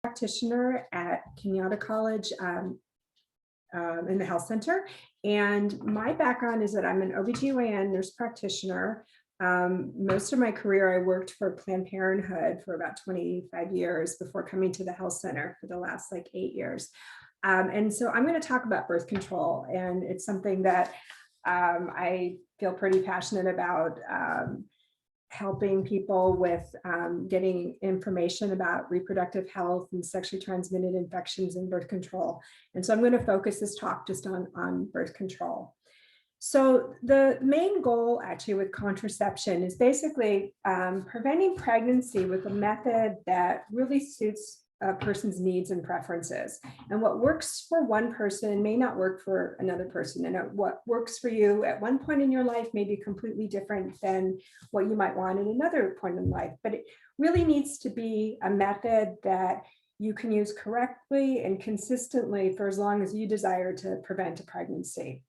Practitioner at Kenyatta College in the health center. And my background is that I'm an OBGYN nurse practitioner. Most of my career, I worked for Planned Parenthood for about 25 years before coming to the health center for the last like 8 years. And so I'm going to talk about birth control, and it's something that I feel pretty passionate about, helping people with getting information about reproductive health and sexually transmitted infections and birth control. And so I'm going to focus this talk just on birth control. So the main goal actually with contraception is basically preventing pregnancy with a method that really suits a person's needs and preferences. And what works for one person may not work for another person. And what works for you at one point in your life may be completely different than what you might want at another point in life. But it really needs to be a method that you can use correctly and consistently for as long as you desire to prevent a pregnancy.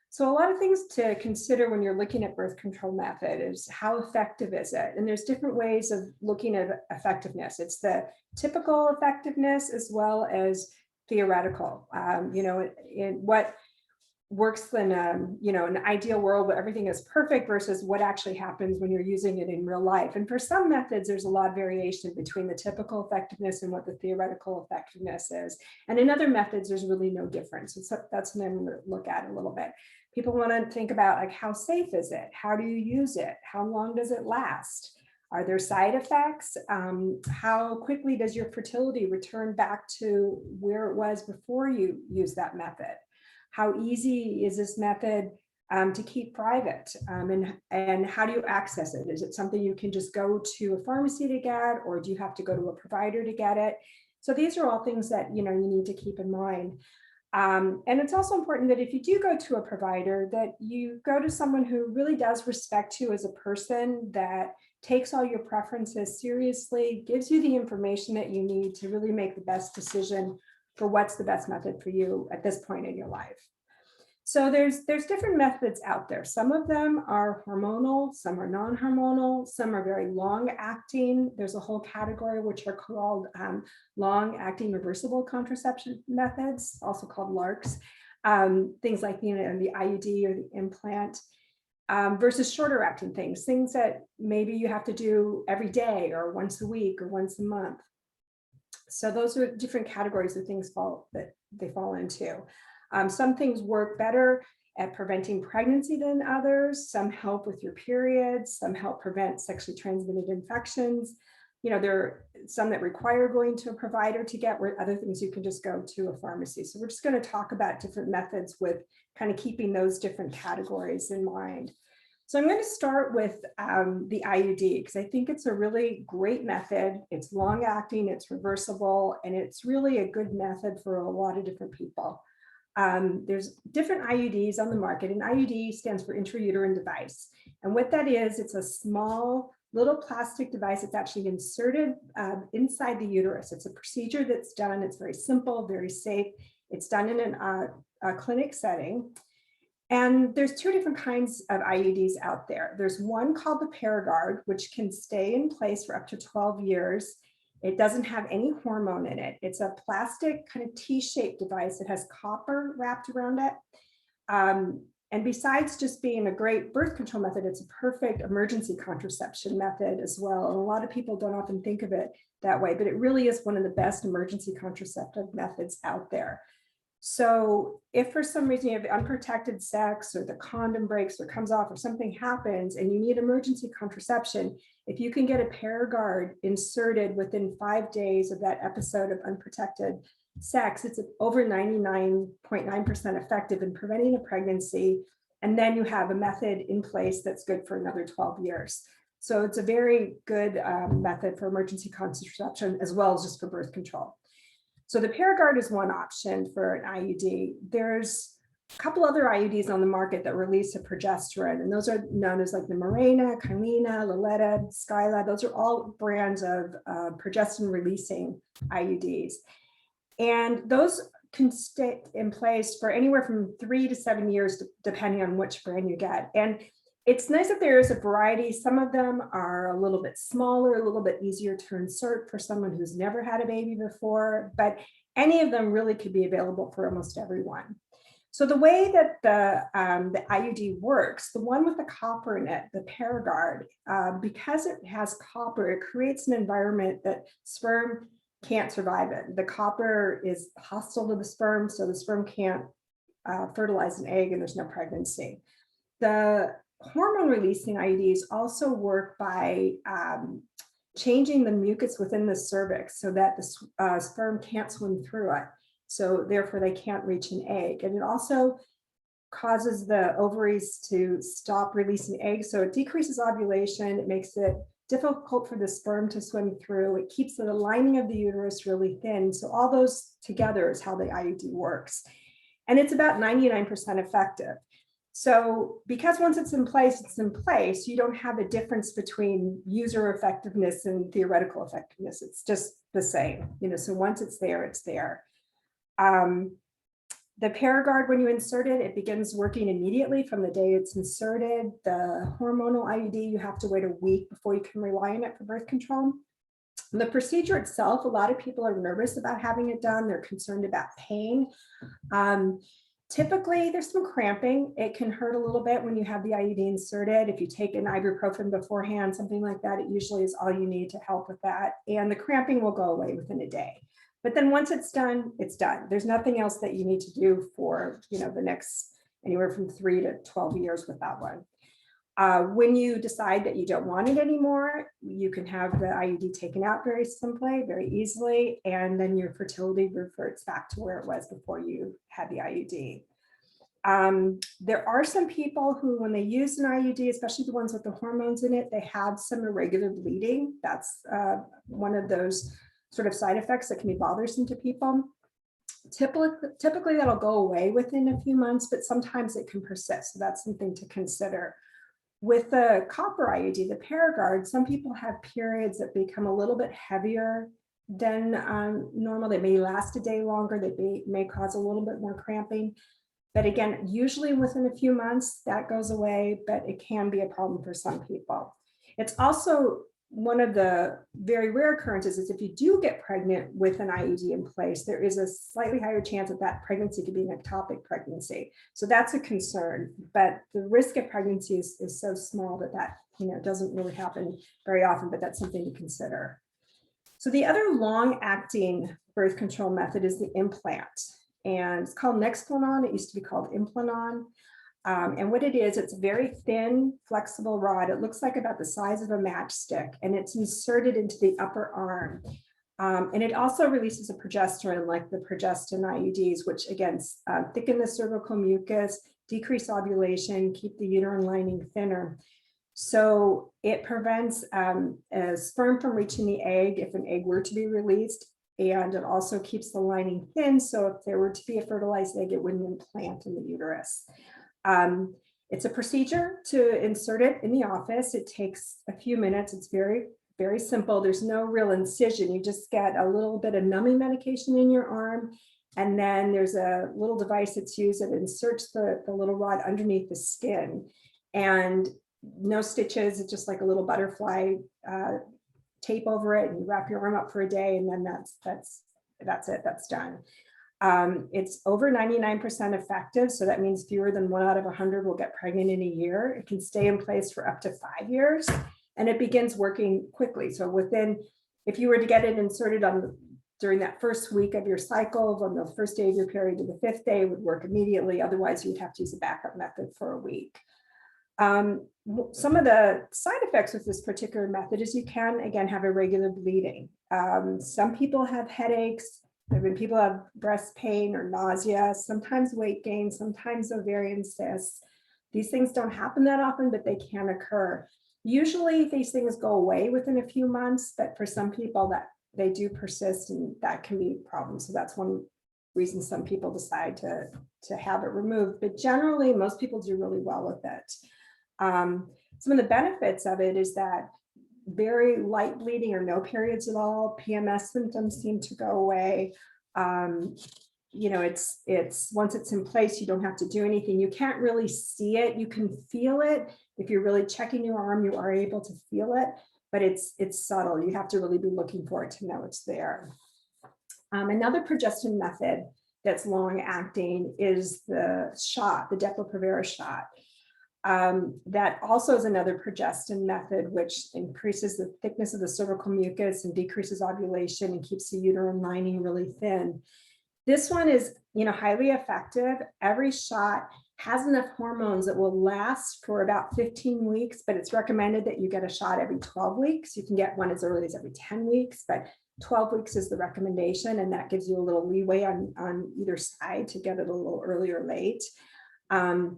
So a lot of things to consider when you're looking at birth control method is how effective is it? And there's different ways of looking at effectiveness. It's the typical effectiveness as well as theoretical. In what works in an ideal world where everything is perfect versus what actually happens when you're using it in real life. And for some methods, there's a lot of variation between the typical effectiveness and what the theoretical effectiveness is. And in other methods, there's really no difference. So that's what I'm going to look at a little bit. People want to think about like, how safe is it? How do you use it? How long does it last? Are there side effects? How quickly does your fertility return back to where it was before you use that method? How easy is this method to keep private? And how do you access it? Is it something you can just go to a pharmacy to get, or do you have to go to a provider to get it? So these are all things that you need to keep in mind. And it's also important that if you do go to a provider, that you go to someone who really does respect you as a person, that takes all your preferences seriously, gives you the information that you need to really make the best decision for what's the best method for you at this point in your life. So there's different methods out there. Some of them are hormonal, some are non-hormonal, some are very long-acting. There's a whole category which are called long-acting reversible contraception methods, also called LARCs. Things like the IUD or the implant, versus shorter acting things that maybe you have to do every day or once a week or once a month. So those are different categories of things that they fall into. Some things work better at preventing pregnancy than others. Some help with your periods. Some help prevent sexually transmitted infections. There are some that require going to a provider to get, where other things you can just go to a pharmacy. So we're just going to talk about different methods with kind of keeping those different categories in mind. So I'm going to start with the IUD, because I think it's a really great method. It's long acting, it's reversible, and it's really a good method for a lot of different people. There's different IUDs on the market, and IUD stands for intrauterine device. And what that is, it's a small little plastic device. It's actually inserted inside the uterus. It's a procedure that's done. It's very simple, very safe. It's done in a clinic setting. And there's two different kinds of IUDs out there. There's one called the Paragard, which can stay in place for up to 12 years. It doesn't have any hormone in it. It's a plastic kind of T-shaped device. It has copper wrapped around it. And besides just being a great birth control method, it's a perfect emergency contraception method as well. And a lot of people don't often think of it that way, but it really is one of the best emergency contraceptive methods out there. So if for some reason you have unprotected sex, or the condom breaks or comes off, or something happens and you need emergency contraception, if you can get a Paragard inserted within 5 days of that episode of unprotected sex, it's over 99.9% effective in preventing a pregnancy. And then you have a method in place that's good for another 12 years. So it's a very good method for emergency contraception, as well as just for birth control. So the Paragard is one option for an IUD. There's a couple other IUDs on the market that release a progesterone, and those are known as like the Mirena, Kylena, Liletta, Skyla. Those are all brands of progesterone releasing IUDs. And those can stay in place for anywhere from 3 to 7 years, depending on which brand you get. And It's nice that there is a variety. Some of them are a little bit smaller, a little bit easier to insert for someone who's never had a baby before, but any of them really could be available for almost everyone. So the way that the IUD works, the one with the copper in it, the Paragard, because it has copper, it creates an environment that sperm can't survive in. The copper is hostile to the sperm, so the sperm can't fertilize an egg and there's no pregnancy. The hormone releasing IUDs also work by changing the mucus within the cervix so that the sperm can't swim through it. So therefore they can't reach an egg. And it also causes the ovaries to stop releasing eggs. So it decreases ovulation. It makes it difficult for the sperm to swim through. It keeps the lining of the uterus really thin. So all those together is how the IUD works. And it's about 99% effective. So because once it's in place, you don't have a difference between user effectiveness and theoretical effectiveness. It's just the same, so once it's there, it's there. The Paragard, when you insert it, it begins working immediately from the day it's inserted. The hormonal IUD, you have to wait a week before you can rely on it for birth control. The procedure itself, a lot of people are nervous about having it done. They're concerned about pain. Typically, there's some cramping. It can hurt a little bit when you have the IUD inserted. If you take an ibuprofen beforehand, something like that, it usually is all you need to help with that. And the cramping will go away within a day. But then once it's done, it's done. There's nothing else that you need to do for the next anywhere from 3 to 12 years with that one. When you decide that you don't want it anymore, you can have the IUD taken out very simply, very easily, and then your fertility reverts back to where it was before you had the IUD. There are some people who, when they use an IUD, especially the ones with the hormones in it, they have some irregular bleeding. That's one of those sort of side effects that can be bothersome to people. Typically, that'll go away within a few months, but sometimes it can persist. So that's something to consider. With the copper IUD, the Paragard, some people have periods that become a little bit heavier than normal. They may last a day longer. They may cause a little bit more cramping. But again, usually within a few months, that goes away, but it can be a problem for some people. It's also one of the very rare occurrences is if you do get pregnant with an IUD in place, there is a slightly higher chance that that pregnancy could be an ectopic pregnancy. So that's a concern, but the risk of pregnancy is so small that doesn't really happen very often, but that's something to consider. So the other long-acting birth control method is the implant, and it's called Nexplanon. It used to be called Implanon. And what it is, it's a very thin, flexible rod. It looks like about the size of a matchstick, and it's inserted into the upper arm. And it also releases a progesterone like the progestin IUDs, which again, thicken the cervical mucus, decrease ovulation, keep the uterine lining thinner. So it prevents a sperm from reaching the egg if an egg were to be released. And it also keeps the lining thin. So if there were to be a fertilized egg, it wouldn't implant in the uterus. It's a procedure to insert it in the office. It takes a few minutes. It's very, very simple. There's no real incision. You just get a little bit of numbing medication in your arm. And then there's a little device that's used that inserts the little rod underneath the skin. And no stitches. It's just like a little butterfly tape over it, and you wrap your arm up for a day, and then that's it. That's done. It's over 99% effective. So that means fewer than 1 out of 100 will get pregnant in a year. It can stay in place for up to 5 years, and it begins working quickly. So if you were to get it inserted during that first week of your cycle, from the first day of your period to the 5th day, it would work immediately. Otherwise, you'd have to use a backup method for a week. Some of the side effects with this particular method is you can, again, have irregular bleeding. Some people have headaches. When people have breast pain or nausea, sometimes weight gain, sometimes ovarian cysts. These things don't happen that often, but they can occur. Usually these things go away within a few months, but for some people that they do persist, and that can be a problem. So that's one reason some people decide to have it removed. But generally, most people do really well with it. Some of the benefits of it is that very light bleeding or no periods at all. PMS symptoms seem to go away. it's once it's in place, you don't have to do anything. You can't really see it. You can feel it. If you're really checking your arm, you are able to feel it, but it's subtle. You have to really be looking for it to know it's there. Another progestin method that's long acting is the shot, the Depo-Provera shot. That also is another progestin method, which increases the thickness of the cervical mucus and decreases ovulation and keeps the uterine lining really thin. This one is, highly effective. Every shot has enough hormones that will last for about 15 weeks, but it's recommended that you get a shot every 12 weeks. You can get one as early as every 10 weeks, but 12 weeks is the recommendation, and that gives you a little leeway on either side to get it a little early or late.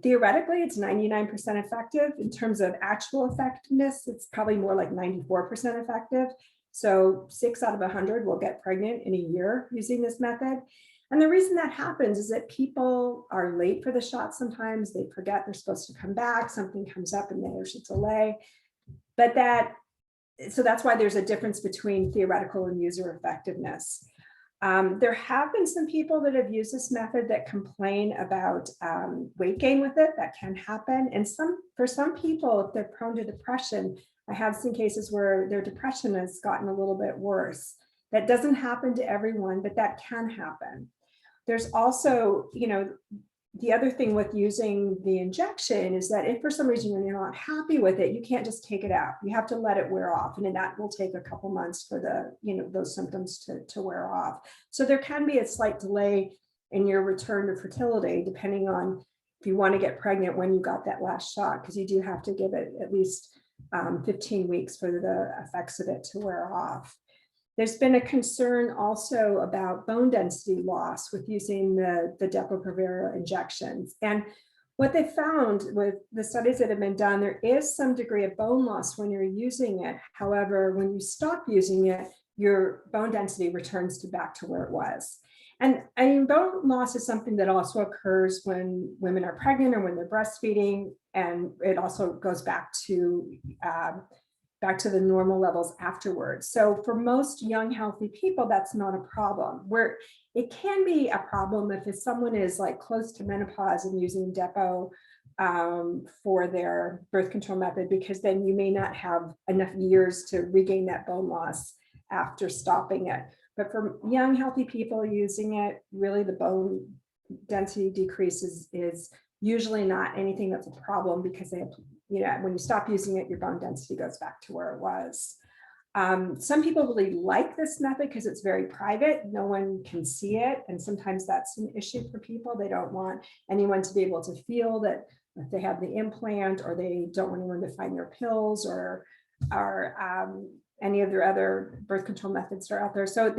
Theoretically, it's 99% effective. In terms of actual effectiveness, it's probably more like 94% effective. So 6 out of 100 will get pregnant in a year using this method. And the reason that happens is that people are late for the shot sometimes. They forget they're supposed to come back. Something comes up and there's a delay. So that's why there's a difference between theoretical and user effectiveness. There have been some people that have used this method that complain about weight gain with it. That can happen. And for some people, if they're prone to depression, I have seen cases where their depression has gotten a little bit worse. That doesn't happen to everyone, but that can happen. There's also, the other thing with using the injection is that if for some reason you're not happy with it, you can't just take it out. You have to let it wear off. And then that will take a couple months for those symptoms to wear off. So there can be a slight delay in your return to fertility, depending on if you want to get pregnant when you got that last shot, because you do have to give it at least 15 weeks for the effects of it to wear off. There's been a concern also about bone density loss with using the Depo-Provera injections. And what they found with the studies that have been done, there is some degree of bone loss when you're using it. However, when you stop using it, your bone density returns back to where it was. And I mean, bone loss is something that also occurs when women are pregnant or when they're breastfeeding. And it also goes back to the normal levels afterwards. So for most young, healthy people, that's not a problem. Where it can be a problem if someone is like close to menopause and using Depo for their birth control method, because then you may not have enough years to regain that bone loss after stopping it. But for young, healthy people using it, really the bone density decrease is usually not anything that's a problem, because they have, when you stop using it, your bone density goes back to where it was. Some people really like this method because it's very private. No one can see it. And sometimes that's an issue for people. They don't want anyone to be able to feel that if they have the implant, or they don't want anyone to find their pills or any of their other birth control methods that are out there. So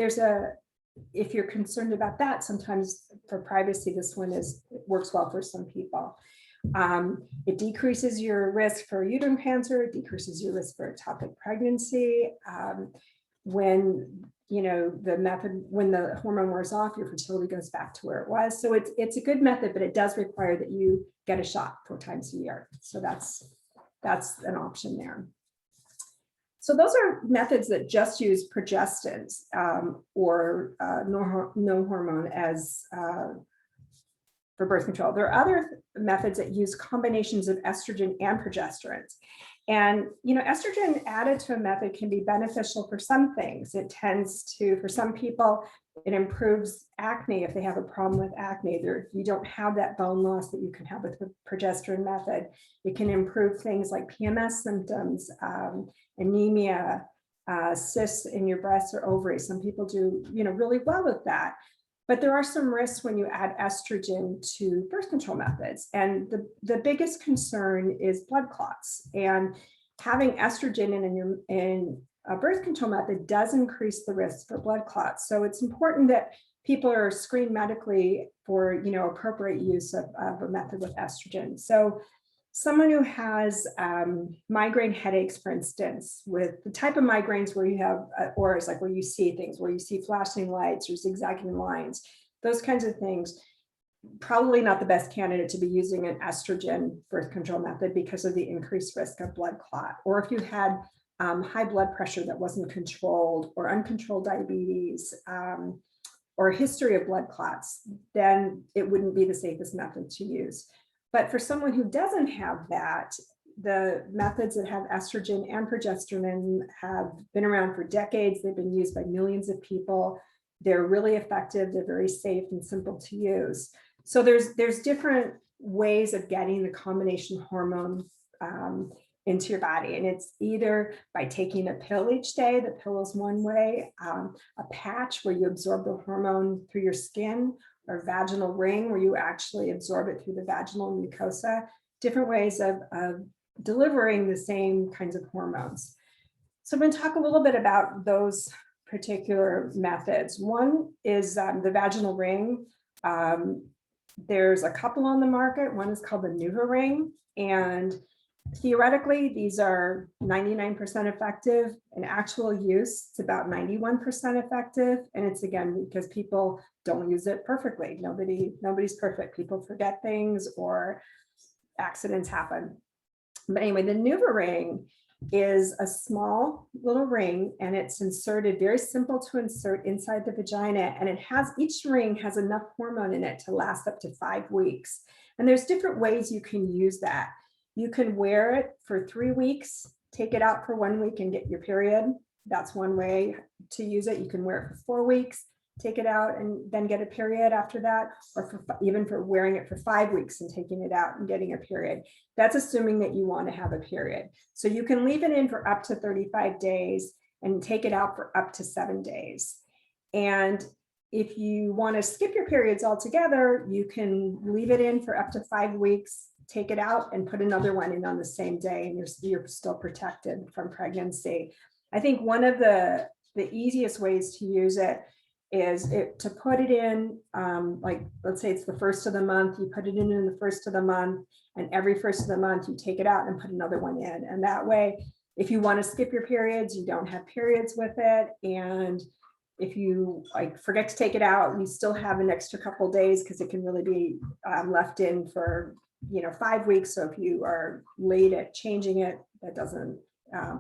if you're concerned about that, sometimes for privacy, this one works well for some people. It decreases your risk for uterine cancer, it decreases your risk for ectopic pregnancy. When the hormone wears off, your fertility goes back to where it was. So it's a good method, but it does require that you get a shot 4 times a year. So that's an option there. So those are methods that just use progestins or no hormone as for birth control. There are other methods that use combinations of estrogen and progesterones. And, estrogen added to a method can be beneficial for some things. It tends to, for some people, it improves acne if they have a problem with acne. You don't have that bone loss that you can have with the progesterone method. It can improve things like PMS symptoms, anemia, cysts in your breasts or ovaries. Some people do, really well with that. But there are some risks when you add estrogen to birth control methods. And the biggest concern is blood clots. And having estrogen in a birth control method does increase the risk for blood clots. So it's important that people are screened medically for appropriate use of a method with estrogen. So someone who has migraine headaches, for instance, with the type of migraines where you have auras, like where you see things, where you see flashing lights or zigzagging lines, those kinds of things, probably not the best candidate to be using an estrogen birth control method because of the increased risk of blood clot. Or if you had high blood pressure that wasn't controlled, or uncontrolled diabetes, or history of blood clots, then it wouldn't be the safest method to use. But for someone who doesn't have that, the methods that have estrogen and progesterone have been around for decades. They've been used by millions of people. They're really effective. They're very safe and simple to use. So there's different ways of getting the combination hormone into your body. And it's either by taking a pill each day, the pill is one way, a patch where you absorb the hormone through your skin, or a vaginal ring where you actually absorb it through the vaginal mucosa, different ways of delivering the same kinds of hormones. So I'm going to talk a little bit about those particular methods. One is the vaginal ring. There's a couple on the market. One is called the Nuvaring, and theoretically, these are 99% effective. In actual use, it's about 91% effective. And it's, again, because people don't use it perfectly. Nobody's perfect. People forget things or accidents happen. But anyway, the Nuvaring is a small little ring, and it's inserted, very simple to insert inside the vagina. And each ring has enough hormone in it to last up to 5 weeks. And there's different ways you can use that. You can wear it for 3 weeks, take it out for 1 week and get your period. That's one way to use it. You can wear it for 4 weeks, take it out and then get a period after that, or even for wearing it for 5 weeks and taking it out and getting a period. That's assuming that you want to have a period. So you can leave it in for up to 35 days and take it out for up to 7 days. And if you want to skip your periods altogether, you can leave it in for up to 5 weeks, take it out and put another one in on the same day, and you're still protected from pregnancy. I think one of the easiest ways to use it is to put it in, like, let's say it's the first of the month, you put it in the first of the month, and every first of the month you take it out and put another one in. And that way, if you want to skip your periods, you don't have periods with it. And if you forget to take it out, you still have an extra couple of days, because it can really be left in for 5 weeks. So if you are late at changing it, that doesn't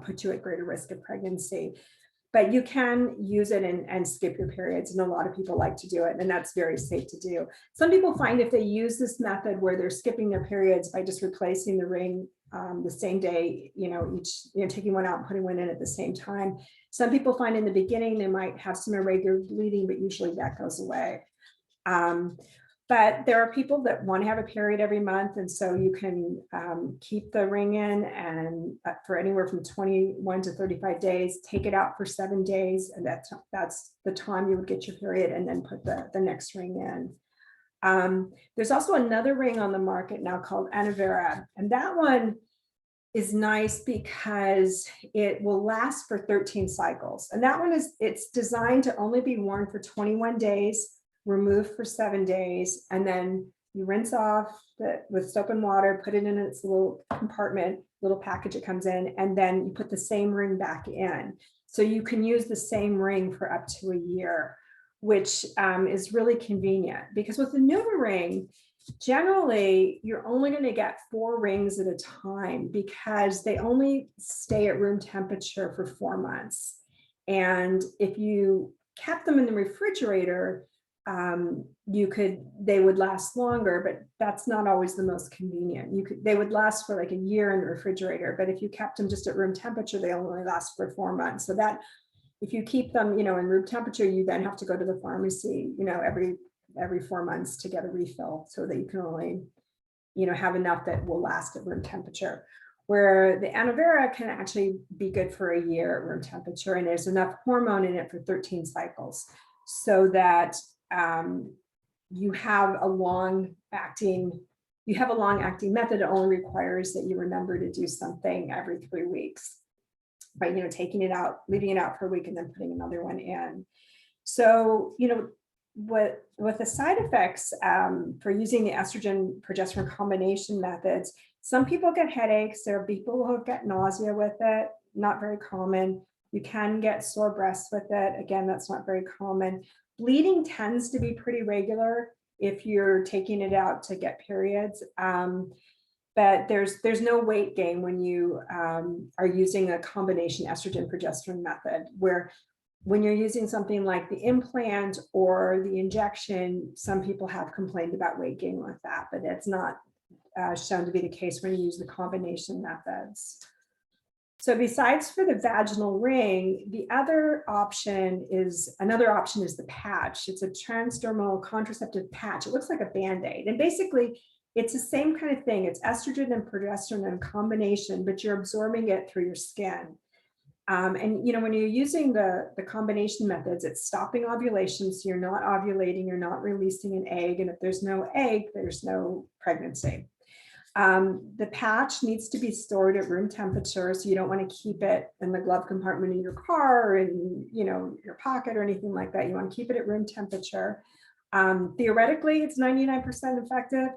put you at greater risk of pregnancy. But you can use it and skip your periods, and a lot of people like to do it, and that's very safe to do. Some people find if they use this method where they're skipping their periods by just replacing the ring the same day, taking one out and putting one in at the same time. Some people find in the beginning they might have some irregular bleeding, but usually that goes away. But there are people that want to have a period every month, and so you can keep the ring in and for anywhere from 21 to 35 days, take it out for 7 days, and that's the time you would get your period, and then put the next ring in. There's also another ring on the market now called Anavera, and that one is nice because it will last for 13 cycles. And that one it's designed to only be worn for 21 days, remove for 7 days, and then you rinse off with soap and water, put it in its little compartment, little package it comes in, and then you put the same ring back in. So you can use the same ring for up to a year, which is really convenient, because with the Nuvaring, generally you're only going to get 4 rings at a time, because they only stay at room temperature for 4 months. And if you kept them in the refrigerator, they would last longer, but that's not always the most convenient. They would last for like a year in the refrigerator, but if you kept them just at room temperature, they only last for 4 months. So that if you keep them, in room temperature, you then have to go to the pharmacy, every 4 months to get a refill, so that you can only, have enough that will last at room temperature. Where the Anavera can actually be good for a year at room temperature, and there's enough hormone in it for 13 cycles, so that you have a long-acting method. It only requires that you remember to do something every 3 weeks by taking it out, leaving it out for a week, and then putting another one in. So what the side effects for using the estrogen progesterone combination methods, some people get headaches. There are people who get nausea with it, not very common. You can get sore breasts with it. Again, that's not very common. Bleeding tends to be pretty regular if you're taking it out to get periods. But there's no weight gain when you are using a combination estrogen progesterone method, where when you're using something like the implant or the injection, some people have complained about weight gain with that, but it's not shown to be the case when you use the combination methods. So besides for the vaginal ring, another option is the patch. It's a transdermal contraceptive patch. It looks like a Band-Aid. And basically, it's the same kind of thing. It's estrogen and progesterone in combination, but you're absorbing it through your skin. And when you're using the combination methods, it's stopping ovulation. So you're not ovulating, you're not releasing an egg. And if there's no egg, there's no pregnancy. The patch needs to be stored at room temperature. So you don't want to keep it in the glove compartment in your car or in your pocket or anything like that. You want to keep it at room temperature. Theoretically, it's 99% effective.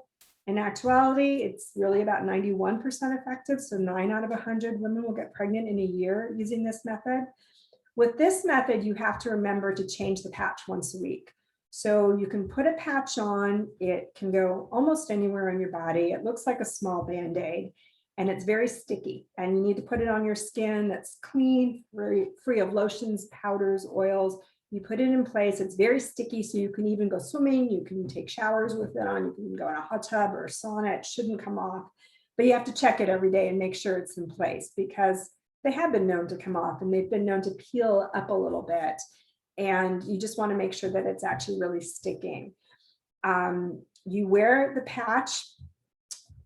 In actuality, it's really about 91% effective. So 9 out of 100 women will get pregnant in a year using this method. With this method, you have to remember to change the patch once a week. So you can put a patch on, it can go almost anywhere on your body. It looks like a small Band-Aid and it's very sticky, and you need to put it on your skin that's clean, free of lotions, powders, oils. You put it in place, it's very sticky, so you can even go swimming, you can take showers with it on, you can go in a hot tub or a sauna, it shouldn't come off. But you have to check it every day and make sure it's in place, because they have been known to come off and they've been known to peel up a little bit. And you just want to make sure that it's actually really sticking. You wear the patch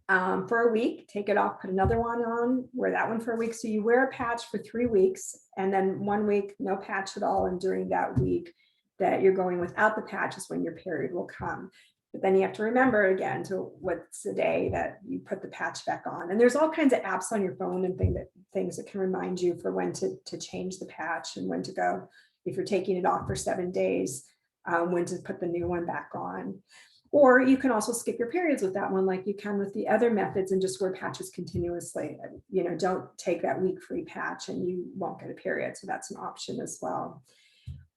for a week, take it off, put another one on, wear that one for a week. So you wear a patch for 3 weeks, and then 1 week, no patch at all. And during that week that you're going without the patch is when your period will come. But then you have to remember again to what's the day that you put the patch back on. And there's all kinds of apps on your phone and things that can remind you for when to change the patch and when to go. If you're taking it off for 7 days, when to put the new one back on. Or you can also skip your periods with that one, like you can with the other methods, and just wear patches continuously. Don't take that week-free patch and you won't get a period. So that's an option as well.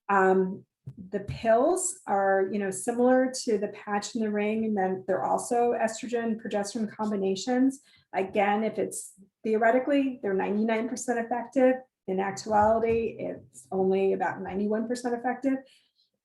The pills are, similar to the patch and the ring, and then they're also estrogen, progesterone combinations. Again, if it's theoretically, they're 99% effective. In actuality, it's only about 91% effective.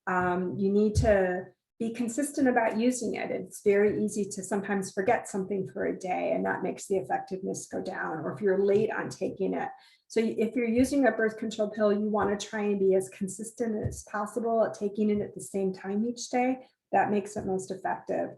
You need to be consistent about using it. It's very easy to sometimes forget something for a day, and that makes the effectiveness go down, or if you're late on taking it. So if you're using a birth control pill, you want to try and be as consistent as possible at taking it at the same time each day. That makes it most effective.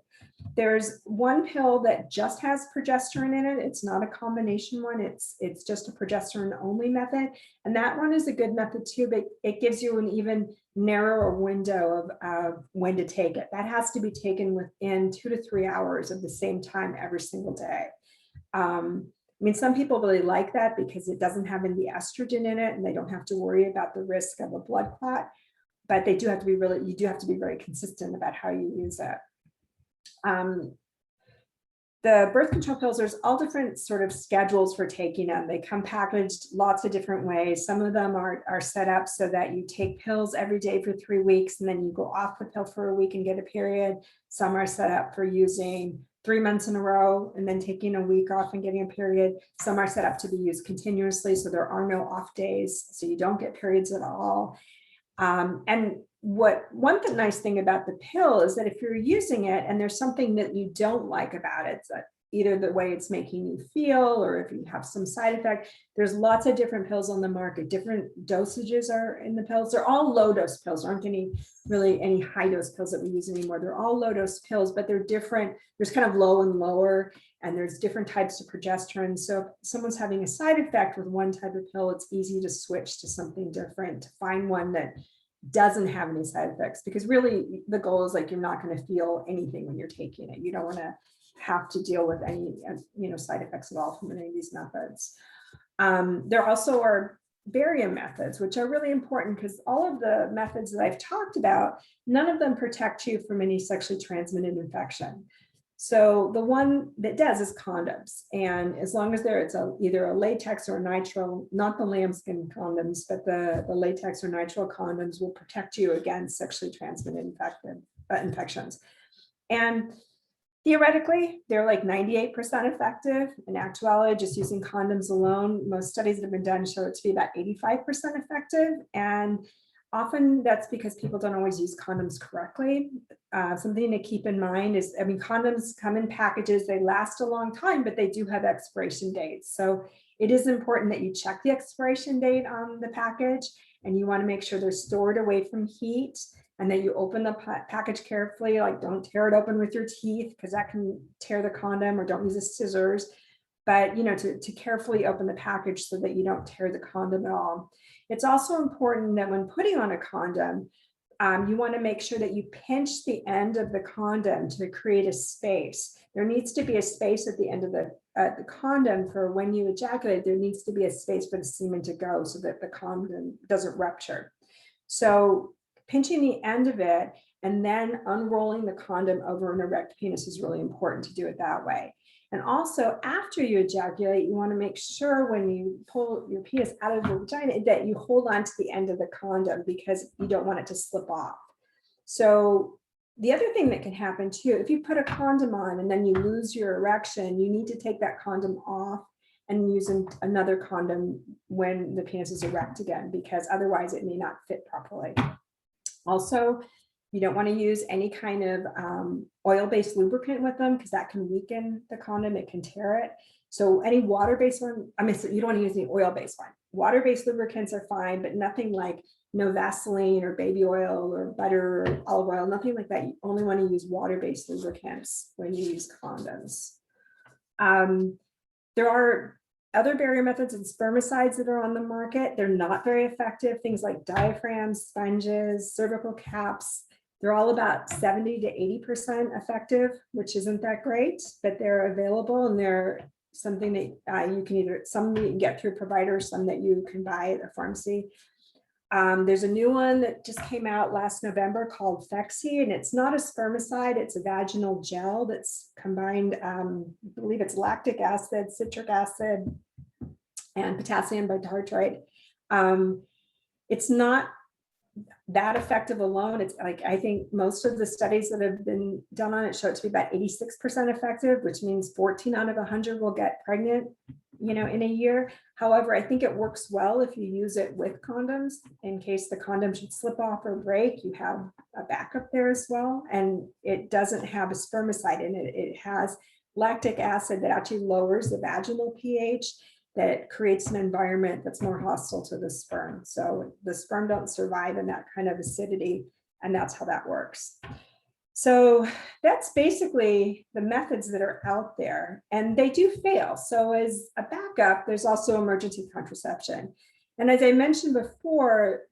There's one pill that just has progesterone in it. It's not a combination one. It's just a progesterone only method. And that one is a good method too, but it gives you an even narrower window of when to take it. That has to be taken within 2 to 3 hours of the same time every single day. Some people really like that because it doesn't have any estrogen in it and they don't have to worry about the risk of a blood clot, but you do have to be very consistent about how you use it. The birth control pills, there's all different sort of schedules for taking them. They come packaged lots of different ways. Some of them are set up so that you take pills every day for 3 weeks and then you go off the pill for a week and get a period. Some are set up for using 3 months in a row and then taking a week off and getting a period. Some are set up to be used continuously, so there are no off days, so you don't get periods at all. And one nice thing about the pill is that if you're using it and there's something that you don't like about it, either the way it's making you feel or if you have some side effect, there's lots of different pills on the market. Different dosages are in the pills. They're all low dose pills. There aren't any high dose pills that we use anymore. They're all low dose pills, but they're different. There's kind of low and lower, and there's different types of progesterone. So if someone's having a side effect with one type of pill, it's easy to switch to something different, to find one that doesn't have any side effects, because really the goal is you're not going to feel anything when you're taking it. You don't want to have to deal with any side effects at all from any of these methods. There also are barium methods, which are really important because all of the methods that I've talked about, none of them protect you from any sexually transmitted infection. So the one that does is condoms. And as long as it's either a latex or a nitrile, not the lambskin condoms, but the latex or nitrile condoms will protect you against sexually transmitted infections. And theoretically, they're 98% effective. In actuality, just using condoms alone, most studies that have been done show it to be about 85% effective. And Often that's because people don't always use condoms correctly. Something to keep in mind is, I mean, condoms come in packages, they last a long time, but they do have expiration dates. So it is important that you check the expiration date on the package, and you want to make sure they're stored away from heat, and that you open the package carefully, like don't tear it open with your teeth because that can tear the condom, or don't use the scissors. But to carefully open the package so that you don't tear the condom at all. It's also important that when putting on a condom, you want to make sure that you pinch the end of the condom to create a space. There needs to be a space at the end of the condom for when you ejaculate. There needs to be a space for the semen to go so that the condom doesn't rupture. So pinching the end of it and then unrolling the condom over an erect penis is really important to do it that way. And also, after you ejaculate, you want to make sure when you pull your penis out of the vagina that you hold on to the end of the condom, because you don't want it to slip off. So the other thing that can happen too, if you put a condom on and then you lose your erection, you need to take that condom off and use another condom when the penis is erect again, because otherwise it may not fit properly. Also, you don't want to use any kind of oil-based lubricant with them, because that can weaken the condom, it can tear it. So any water-based one, so you don't want to use any oil-based one. Water-based lubricants are fine, but nothing like no Vaseline or baby oil or butter or olive oil, nothing like that. You only want to use water-based lubricants when you use condoms. There are other barrier methods and spermicides that are on the market. They're not very effective. Things like diaphragms, sponges, cervical caps. They're all about 70 to 80% effective, which isn't that great, but they're available, and they're something that you can some you can get through providers, some that you can buy at a pharmacy. There's a new one that just came out last November called Fexie, and it's not a spermicide, it's a vaginal gel that's combined, I believe it's lactic acid, citric acid, and potassium bitartrate. It's not that effective alone. It's like, I think most of the studies that have been done on it show it to be about 86% effective, which means 14 out of 100 will get pregnant, in a year. However, I think it works well if you use it with condoms. In case the condom should slip off or break, you have a backup there as well. And it doesn't have a spermicide in it. It has lactic acid that actually lowers the vaginal pH, that creates an environment that's more hostile to the sperm. So the sperm don't survive in that kind of acidity, and that's how that works. So that's basically the methods that are out there, and they do fail. So as a backup, there's also emergency contraception. And as I mentioned before,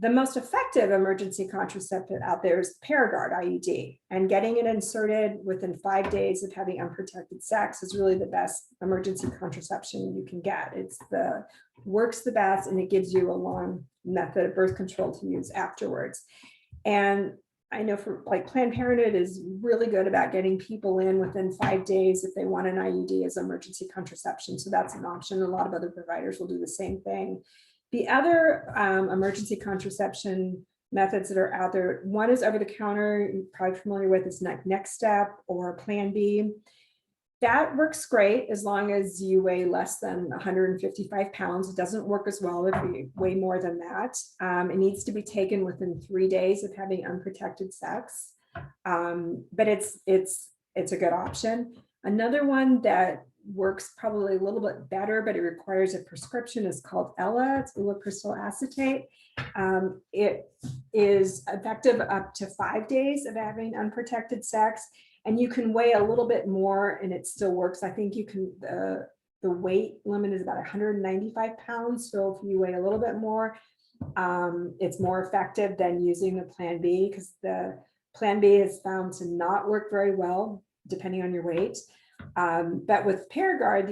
the most effective emergency contraceptive out there is Paragard IUD, and getting it inserted within 5 days of having unprotected sex is really the best emergency contraception you can get. Works the best, and it gives you a long method of birth control to use afterwards. And I know for Planned Parenthood is really good about getting people in within 5 days if they want an IUD as emergency contraception. So that's an option. A lot of other providers will do the same thing. The other emergency contraception methods that are out there, one is over the counter, you're probably familiar with, is Next Step or Plan B. That works great as long as you weigh less than 155 pounds. It doesn't work as well if you weigh more than that. It needs to be taken within 3 days of having unprotected sex, but it's a good option. Another one that works probably a little bit better, but it requires a prescription, is called Ella. It's ulipristal acetate. It is effective up to 5 days of having unprotected sex, and you can weigh a little bit more and it still works. I think you can, the weight limit is about 195 pounds. So if you weigh a little bit more, it's more effective than using the Plan B, because the Plan B is found to not work very well depending on your weight. But with Paragard,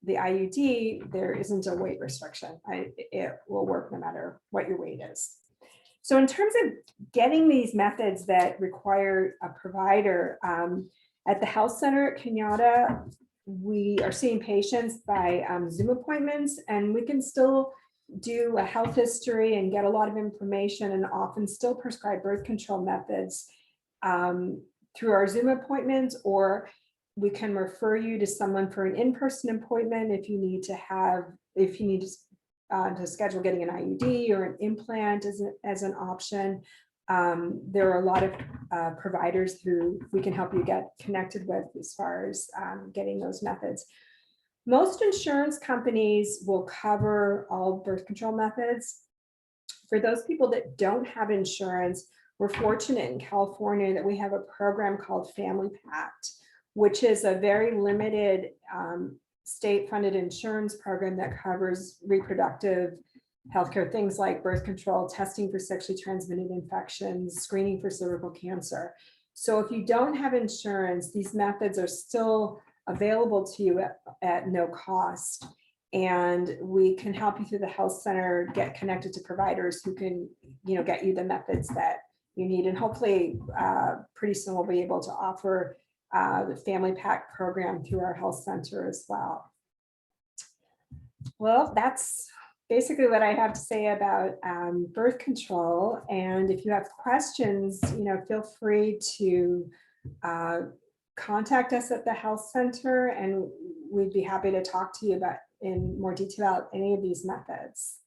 the IUD, there isn't a weight restriction. It will work no matter what your weight is. So in terms of getting these methods that require a provider, at the health center at Kenyatta, we are seeing patients by Zoom appointments, and we can still do a health history and get a lot of information, and often still prescribe birth control methods through our Zoom appointments, or we can refer you to someone for an in-person appointment if you need to to schedule getting an IUD or an implant as an option. There are a lot of providers who we can help you get connected with as far as getting those methods. Most insurance companies will cover all birth control methods. For those people that don't have insurance, we're fortunate in California that we have a program called Family Pact, which is a very limited state-funded insurance program that covers reproductive healthcare, things like birth control, testing for sexually transmitted infections, screening for cervical cancer. So if you don't have insurance, these methods are still available to you at no cost. And we can help you through the health center, get connected to providers who can, get you the methods that you need. And hopefully pretty soon we'll be able to offer the Family Pact program through our health center as well. Well, that's basically what I have to say about birth control. And if you have questions, feel free to contact us at the health center, and we'd be happy to talk to you about in more detail about any of these methods.